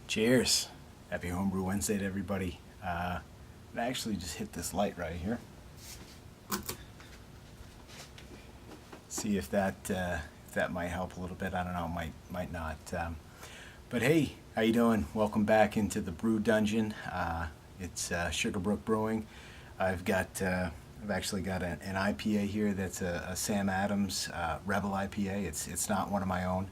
Cheers. Happy Homebrew Wednesday to everybody. I actually just hit this light right here. See if that might help a little bit. I don't know, might not. But hey, how you doing? Welcome back into the Brew Dungeon. It's Sugarbrook Brewing. I've actually got an IPA here that's a Sam Adams Rebel IPA. It's not one of my own.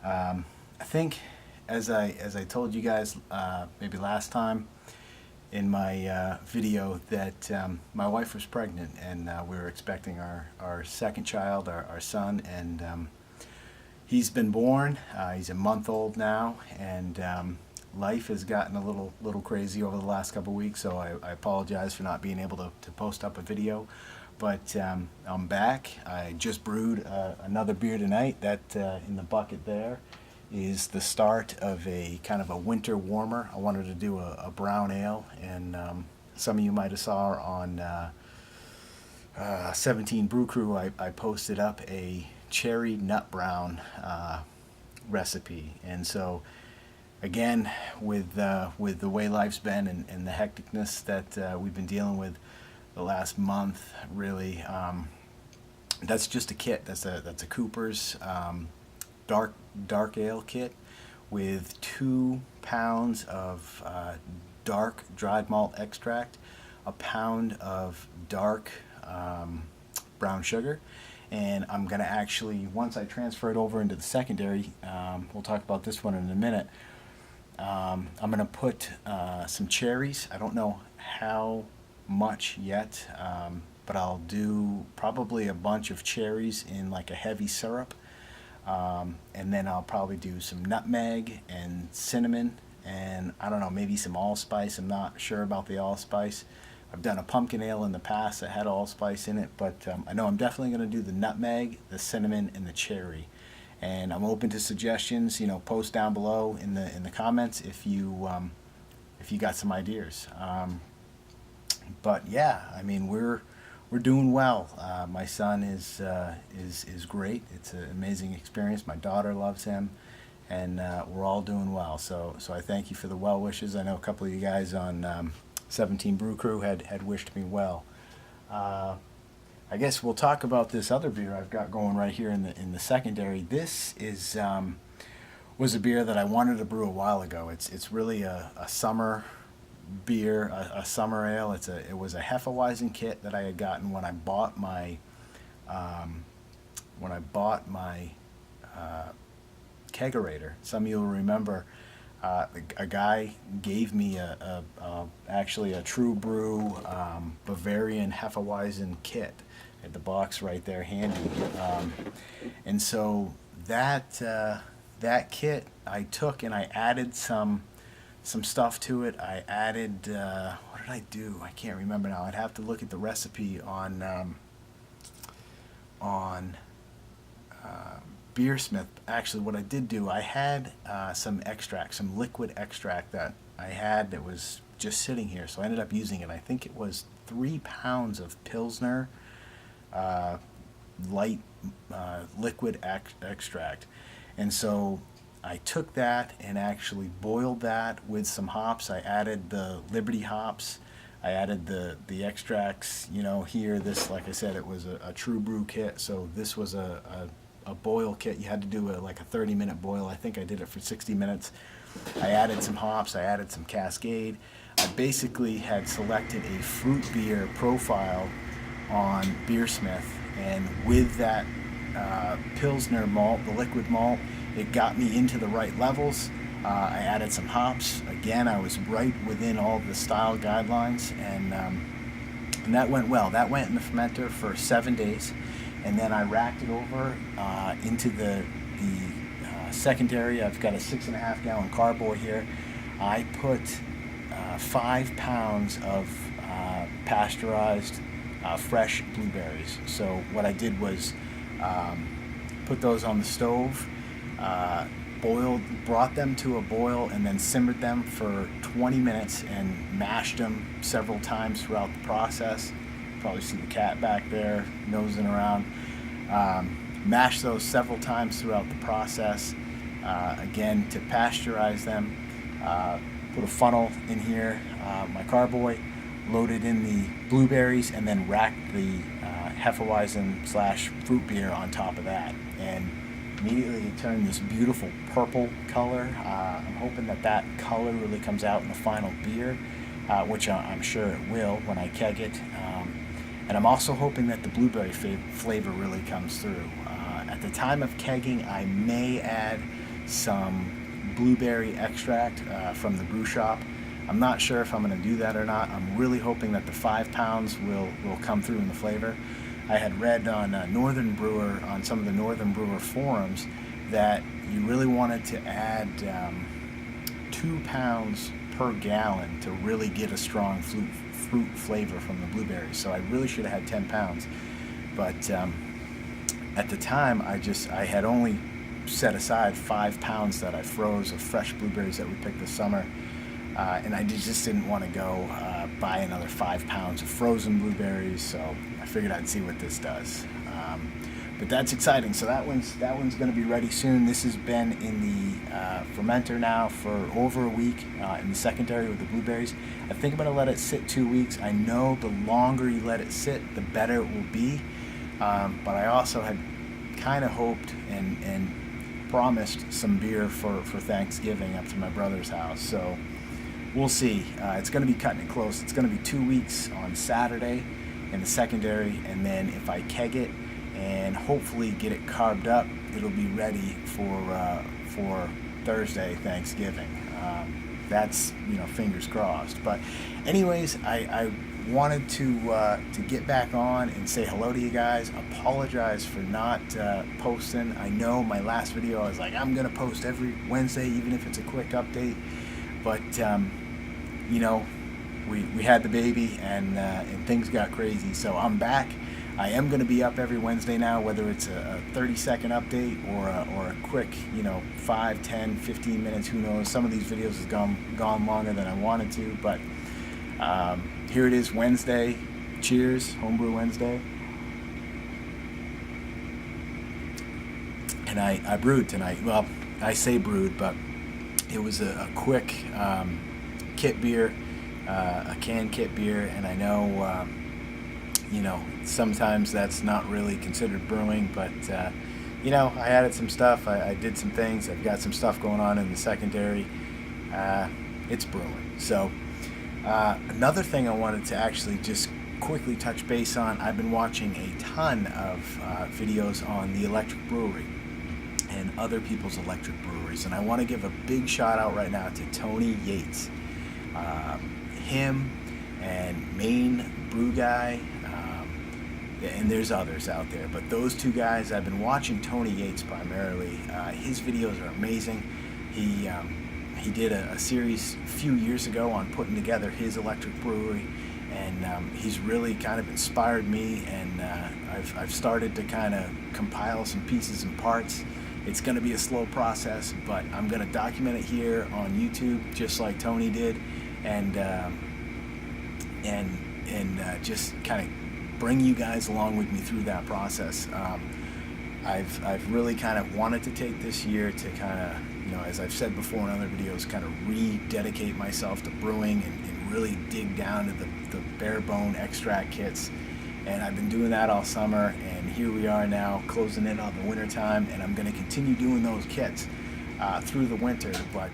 I think as I told you guys maybe last time in my video that my wife was pregnant, and we were expecting our second child, our son, and he's been born. He's a month old now, and life has gotten a little crazy over the last couple weeks, so I apologize for not being able to post up a video. But I'm back. I just brewed another beer tonight. That in the bucket there is the start of a kind of a winter warmer. I wanted to do a brown ale, and some of you might have saw on 17 Brew Crew, I posted up a cherry nut brown recipe. And so again, with the way life's been and the hecticness that we've been dealing with the last month, really, that's just a kit. That's a Cooper's dark ale kit with 2 pounds of dark dried malt extract, a pound of dark brown sugar, and I'm gonna actually, once I transfer it over into the secondary, we'll talk about this one in a minute, I'm gonna put some cherries. I don't know how much yet, but I'll do probably a bunch of cherries in like a heavy syrup. And then I'll probably do some nutmeg and cinnamon, and I don't know, maybe some allspice. I'm not sure about the allspice. I've done a pumpkin ale in the past that had allspice in it, but I know I'm definitely going to do the nutmeg, the cinnamon, and the cherry. And I'm open to suggestions. You know, post down below in the comments if you got some ideas. But yeah, I mean, we're doing well. My son is great. It's an amazing experience. My daughter loves him, and we're all doing well. So I thank you for the well wishes. I know a couple of you guys on 17 Brew Crew had wished me well. I guess we'll talk about this other beer I've got going right here in the secondary. This was a beer that I wanted to brew a while ago. It's really a summer beer, a summer ale. It was a Hefeweizen kit that I had gotten when I bought my kegerator. Some of you will remember a guy gave me actually a True Brew Bavarian Hefeweizen kit. I had the box right there handy, and so that kit I took and I added some stuff to it. I added, what did I do? I can't remember now. I'd have to look at the recipe on Beersmith. Actually, what I did do, I had some extract, some liquid extract that I had that was just sitting here. So I ended up using it. I think it was 3 pounds of Pilsner light liquid extract. And so I took that and actually boiled that with some hops. I added the Liberty hops. I added the extracts, you know, here. This, like I said, it was a True Brew kit. So this was a boil kit. You had to do like a 30-minute boil. I think I did it for 60 minutes. I added some hops. I added some Cascade. I basically had selected a fruit beer profile on Beersmith, and with that Pilsner malt, the liquid malt, it got me into the right levels. I added some hops. Again, I was right within all the style guidelines, and that went well. That went in the fermenter for 7 days, and then I racked it over into the secondary. I've got a 6.5 gallon carboy here. I put 5 pounds of pasteurized fresh blueberries. So what I did was put those on the stove, brought them to a boil, and then simmered them for 20 minutes and mashed them several times throughout the process. Probably see the cat back there nosing around. Mashed those several times throughout the process, again to pasteurize them. put a funnel in here, my carboy, loaded in the blueberries, and then racked the Hefeweizen slash fruit beer on top of that. And immediately it turned this beautiful purple color. I'm hoping that that color really comes out in the final beer, which I'm sure it will when I keg it. And I'm also hoping that the blueberry flavor really comes through. At the time of kegging, I may add some blueberry extract from the brew shop. I'm not sure if I'm going to do that or not. I'm really hoping that the 5 pounds will come through in the flavor. I had read on Northern Brewer, on some of the Northern Brewer forums, that you really wanted to add 2 pounds per gallon to really get a strong fruit flavor from the blueberries. So I really should have had 10 pounds. But at the time, I had only set aside 5 pounds that I froze of fresh blueberries that we picked this summer. And I just didn't want to go buy another 5 pounds of frozen blueberries, so I figured I'd see what this does. But that's exciting. So that one's going to be ready soon. This has been in the fermenter now for over a week in the secondary with the blueberries. I think I'm going to let it sit 2 weeks. I know the longer you let it sit, the better it will be. But I also had kind of hoped and promised some beer for Thanksgiving up to my brother's house. So we'll see. It's going to be cutting it close. It's going to be 2 weeks on Saturday in the secondary, and then if I keg it and hopefully get it carved up, it'll be ready for Thursday, Thanksgiving. That's, fingers crossed. But anyways, I wanted to get back on and say hello to you guys. Apologize for not posting. I know my last video I was like, I'm gonna post every Wednesday, even if it's a quick update. But we had the baby and things got crazy. So I'm back. I am going to be up every Wednesday now, whether it's a 30-second update or a quick, 5, 10, 15 minutes, who knows. Some of these videos have gone longer than I wanted to, but here it is, Wednesday. Cheers, Homebrew Wednesday. And I brewed tonight. Well, I say brewed, but it was a quick kit beer, a canned kit beer, and I know, sometimes that's not really considered brewing, but, I added some stuff. I did some things. I've got some stuff going on in the secondary. It's brewing. So another thing I wanted to actually just quickly touch base on, I've been watching a ton of videos on the electric brewery and other people's electric breweries, and I want to give a big shout out right now to Tony Yates. Him and Maine Brew Guy, and there's others out there, but those two guys, I've been watching Tony Yates primarily. His videos are amazing. He did a series a few years ago on putting together his electric brewery, and he's really kind of inspired me, and I've started to kind of compile some pieces and parts. It's going to be a slow process, but I'm going to document it here on YouTube, just like Tony did, and just kind of bring you guys along with me through that process. I've really kind of wanted to take this year to kind of, as I've said before in other videos, kind of rededicate myself to brewing and really dig down to the bare bone extract kits. And I've been doing that all summer, and here we are now closing in on the winter time, and I'm going to continue doing those kits through the winter. But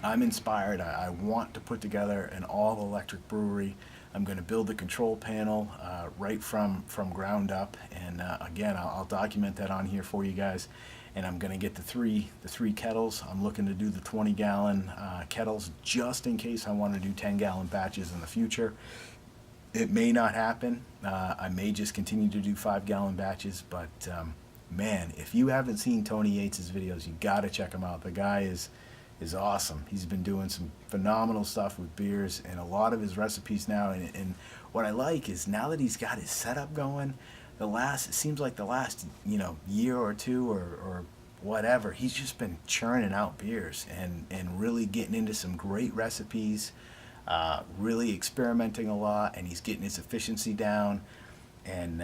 I'm inspired. I want to put together an all-electric brewery. I'm going to build the control panel right from ground up, and again, I'll document that on here for you guys. And I'm going to get the three kettles. I'm looking to do the 20-gallon kettles just in case I want to do 10-gallon batches in the future. It may not happen. I may just continue to do 5-gallon batches, but man, if you haven't seen Tony Yates' videos, you got to check him out. The guy is awesome. He's been doing some phenomenal stuff with beers and a lot of his recipes now. And what I like is now that he's got his setup going, it seems like the last year or two or whatever, he's just been churning out beers and really getting into some great recipes. Really experimenting a lot, and he's getting his efficiency down, and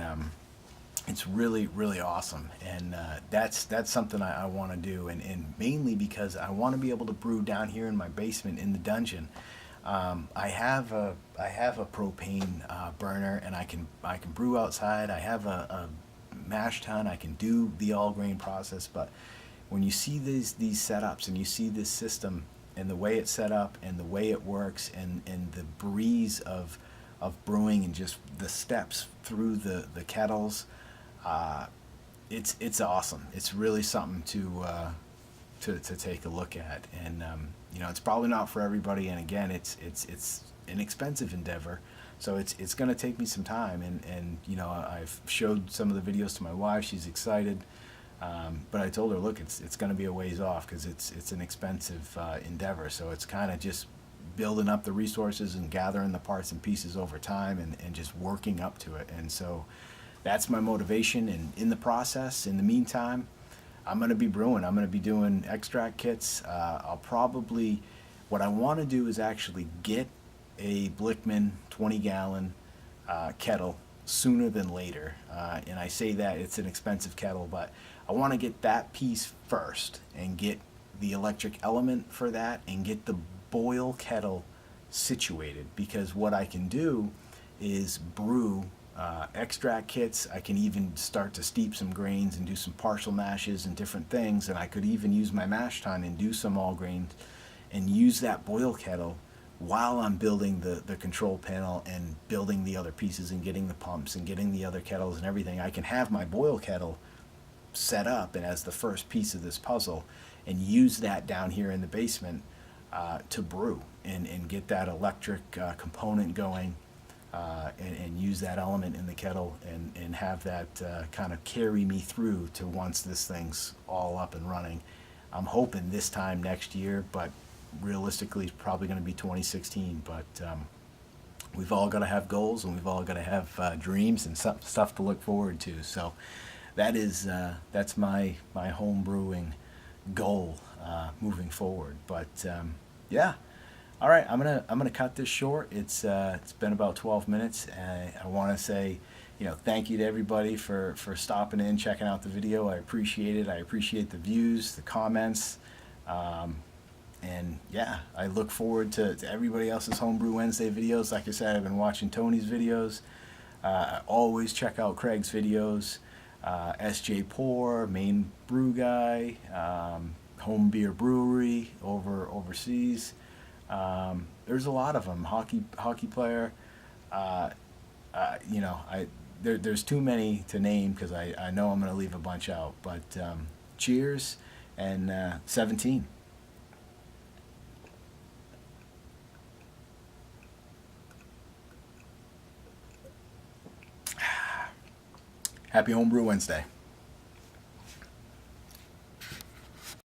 it's really, really awesome. And that's something I want to do, and mainly because I want to be able to brew down here in my basement in the dungeon. I have a propane burner, and I can brew outside. I have a mash tun. I can do the all grain process. But when you see these setups and you see this system and the way it's set up and the way it works, and the breeze of brewing and just the steps through the kettles, uh, it's awesome. It's really something to take a look at. And it's probably not for everybody. And again, it's an expensive endeavor, so it's going to take me some time. And I've showed some of the videos to my wife. She's excited. But I told her, look, it's going to be a ways off because it's an expensive endeavor. So it's kind of just building up the resources and gathering the parts and pieces over time, and just working up to it. And so that's my motivation. And in the process, in the meantime, I'm going to be brewing. I'm going to be doing extract kits. What I want to do is actually get a Blickman 20-gallon kettle sooner than later. And I say that it's an expensive kettle, but I want to get that piece first and get the electric element for that and get the boil kettle situated, because what I can do is brew extract kits. I can even start to steep some grains and do some partial mashes and different things, and I could even use my mash tun and do some all grains and use that boil kettle while I'm building the control panel and building the other pieces and getting the pumps and getting the other kettles and everything. I can have my boil kettle set up and as the first piece of this puzzle, and use that down here in the basement to brew and get that electric component going, and use that element in the kettle, and have that kind of carry me through to once this thing's all up and running. I'm hoping this time next year, but realistically it's probably going to be 2016. But we've all got to have goals, and we've all got to have dreams and stuff to look forward to. So that's my home brewing goal moving forward. But yeah. All right, I'm gonna cut this short. It's been about 12 minutes. I want to say, thank you to everybody for stopping in, checking out the video. I appreciate it. I appreciate the views, the comments, and yeah, I look forward to everybody else's Homebrew Wednesday videos. Like I said, I've been watching Tony's videos. I always check out Craig's videos. SJ Pour, Main Brew Guy, Home Beer Brewery overseas. There's a lot of them. Hockey player. There's too many to name because I know I'm going to leave a bunch out. But cheers, and 17. Happy Homebrew Wednesday.